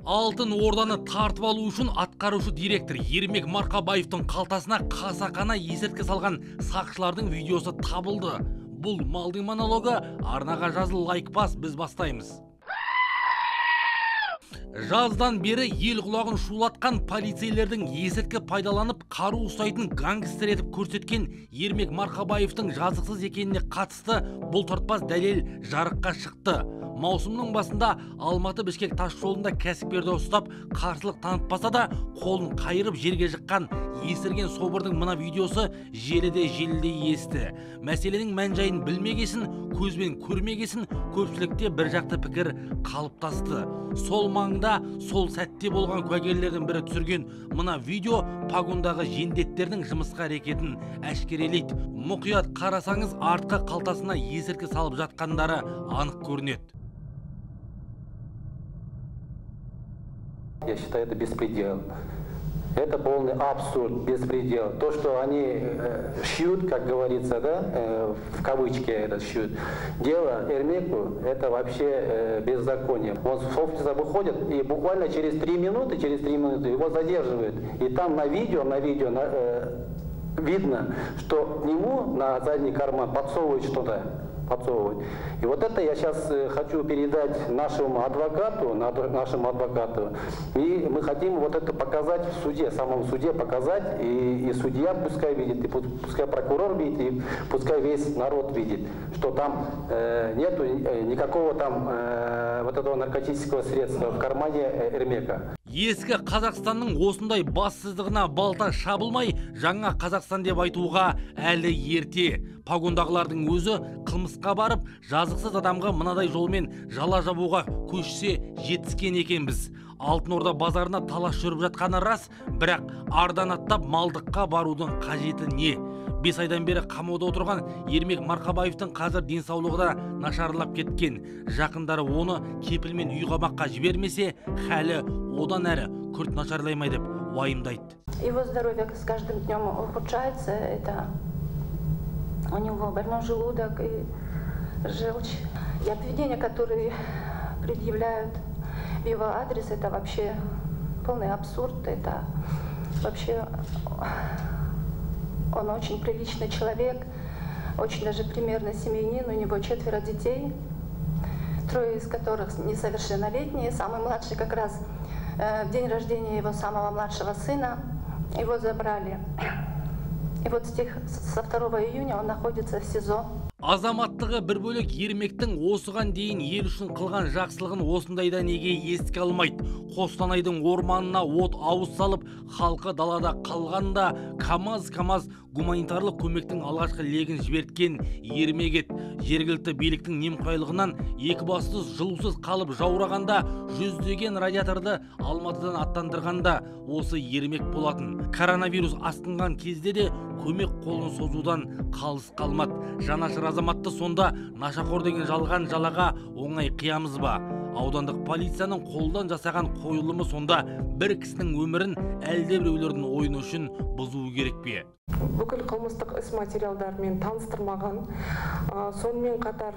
Алтын орданы тартып алу үшін атқарушы директор Ермек Марқабаевтың қалтасына қасақана есірткі салған сақшылардың видеосы табылды. Бұл малдың монологы, арнаға жазыл лайк бас, біз бастаймыз. Жаздан бері ел құлағын шулатқан полицейлердің есірткі пайдаланып қару ұстайтын гангстер етіп көрсеткен Ермек Марқабаевтың жазықсыз екеніне қатысты бұлтартпас дәлел жарыққа шықты. Маусымның басында Алматы-Бішкек тас жолында кәсіпкерді ұстап қарсылық танытпаса да, қолын қайырып жерге жыққан есірген собырдың мына видеосы желіде есті. Мәселенің мән-жайын білмегесін, көзбен көрмегесін, көпшілікте бір жақты пікір қалыптасты. Сол маңда, сол сәтте болған куәгерлердің бірі түсірген мына видео погондағы жендеттердің жұмысқа әрекетін әшкерелейді. Мұқият қарасаңыз, артқы қалтасына есірткі салып жатқандары анық көрінеді. Я считаю, это беспредел. Это полный абсурд, беспредел. То, что они шьют, как говорится, да, в кавычки это шьют, дело Ермеку, это вообще беззаконие. Он с офиса выходит, и буквально через 3 минуты его задерживают. И там на видео видно, что к нему на задний карман подсовывают что-то. И вот это я сейчас хочу передать нашему адвокату, и мы хотим вот это показать в суде, в самом суде показать, и судья пускай видит, и пускай прокурор видит, и пускай весь народ видит, что там нету никакого там вот этого наркотического средства в кармане Ермека. Ескі Қазақстанның осындай бассыздығына балта шабылмай, жаңа Қазақстан деп айтуға әлі ерте. Погондағылардың өзі қылмысқа барып, жазықсыз адамға мынадай жолмен жала жабуға көшсе жетіскен екенбіз. Алтын Орда базарына талас жүріп жатқаны рас, бірақ ардан аттап малдыққа барудың қажеті не? 5 айдан бері қамауда отырған Ермек Марқабаевтың қазір денсаулығы да нашарлап кеткен. Жақындары оны кепілмен үй қамаққа жібермесе, халі одан әрі күрт нашарлаймай деп уайымдайды. Его здоровье с каждым днем ухудшается. Это у него больной желудок и желчь. И обвинения, которые предъявляют в его адрес, это вообще полный абсурд. Это вообще... Он очень приличный человек, очень даже примерный семьянин, у него 4 детей, 3 из которых несовершеннолетние, самый младший как раз в день рождения его самого младшего сына, его забрали. И вот со 2 июня он находится в СИЗО. Азаматтығы бір бөлек Ермектің осыған дейін ел үшін қылған жақсылығын осындайда неге еске алмайды. Қостанайдың орманына от ауыз салып, халқы далада қалғанда КамАЗ гуманитарлық көмектің алғашқы легін жіберткен Ермек еді. Жергілікті биліктің немқұрайлығынан екібастыз жылусыз қалып жаурағанда, жүздеген радиаторды Алматыдан аттандырғанда осы Ермек болатын. Коронавирус асқынған кезде де көмек қолын созудан қалыс қалмады. Жанашыр азаматты сонда нашақор деген жалған жалаға оңай қиямыз ба? Аудандық полицияның қолдан жасаған қойылымы сонда бір кісінің өмірін әлде біреулердің ойыны үшін бұзуы керек пе? Бүкіл қылмыстық іс материалдарымен таныстырмаған, сонымен қатар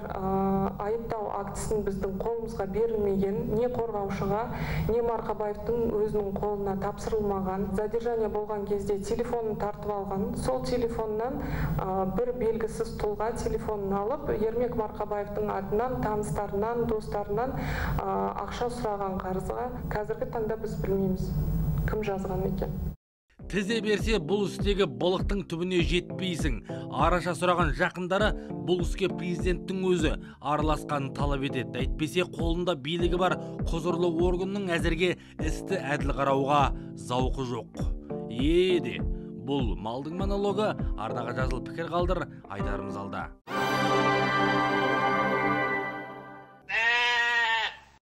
айыптау актісін біздің қолымызға берілмеген, не қорғаушыға, не Марқабаевтың өзінің қолына тапсырылмаған. Задержание болған кезде телефонын тартып алған, сол телефоннан бір белгісіз тұлға телефонын алып, Ермек Марқабаевтың атынан, таныстарынан, достарынан ақша сұраған қарызға қазіргі таңда біз білмейміз, кім жазған екен. Тізе берсе, бұл істегі былықтың түбіне жетпейсің. Араша сұраған жақындары бұл іске президенттің өзі араласқанын талап етеді. Әйтпесе қолында билігі бар құзырлы органның әзірге істі әділ қарауға зауқы жоқ. Бұл малдың монологы, арнаға жазылып пікір қалдыр, айтарымыз алда.